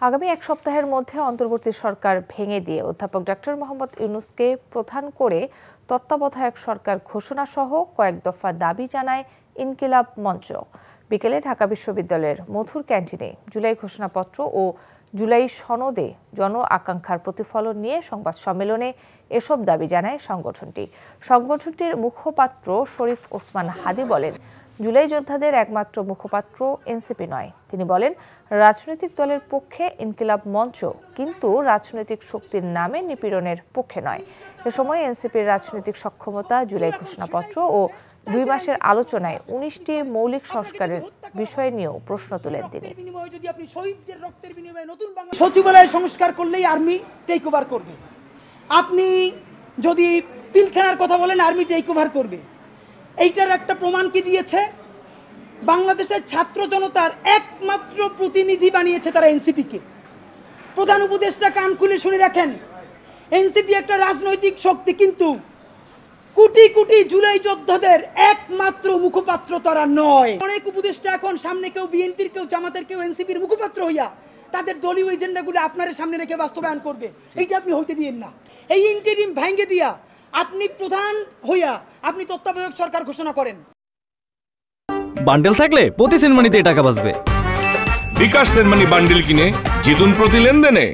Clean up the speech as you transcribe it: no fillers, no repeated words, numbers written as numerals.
আগামী এক সপ্তাহের মধ্যে অন্তর্বর্তী সরকার ভেঙে দিয়ে অধ্যাপক ডক্টর মোহাম্মদ ইউনূসকে প্রধান করে তত্ত্বাবধায়ক সরকার ঘোষণা সহ কয়েক দফা দাবি জানায় ইনকিলাব মঞ্চ। বিকেলে ঢাকা বিশ্ববিদ্যালয়ের মধুর ক্যান্টিনে জুলাই ঘোষণাপত্র ও জুলাই সনদে জন আকাঙ্ক্ষার প্রতিফলন নিয়ে সংবাদ সম্মেলনে এসব দাবি জানায় সংগঠনটির মুখপাত্র শরীফ ওসমান হাদি বলেন, জুলাই যোদ্ধাদের একমাত্র মুখপাত্র এনসিপি নয়। তিনি বলেন, রাজনৈতিক দলের পক্ষে ইনকিলাব মঞ্চ, কিন্তু রাজনৈতিক শক্তির নামে নিপীড়নের পক্ষে নয়। এ সময় এনসিপির রাজনৈতিক সক্ষমতা, জুলাই ঘোষণাপত্র ও 2 মাসের আলোচনায় 19টি মৌলিক সংস্কারের বিষয় নিয়েও প্রশ্ন তোলেন তিনি। সচিবালয় সংস্কার করলেই আর্মি টেক ওভার করবে। আপনি যদি পিলখানার কথা বলেন, আর্মি টেক ওভার করবে। এইটার একটা প্রমাণ কি দিয়েছে? বাংলাদেশের ছাত্র জনতার একমাত্র প্রতিনিধি বানিয়েছে তারা এনসিপিকে। প্রধান উপদেষ্টা কান খুলে শুনে রাখেন, এনসিপি একটা রাজনৈতিক শক্তি, কিন্তু কোটি কোটি জুলাই যোদ্ধাদের একমাত্র মুখপাত্র তারা নয়। অনেক উপদেষ্টা এখন সামনে কেউ বিএনপির, কেউ জামাতের, কেউ এনসিপির মুখপাত্র হইয়া তাদের দলীয় এজেন্ডাগুলো আপনার সামনে রেখে বাস্তবায়ন করবে। এইটা আপনি হইতে দিয়েন না। এই ইন্টারিম ভেঙে দিয়া আপনি প্রধান হইয়া আপনি তত্ত্বাবধায়ক সরকার ঘোষণা করেন। বান্ডেল থাকলে প্রতি সেনমানিতে টাকা বাঁচবে। বিকাশ সেনমানি বান্ডেল কিনে জিতুন প্রতি লেনদেনে।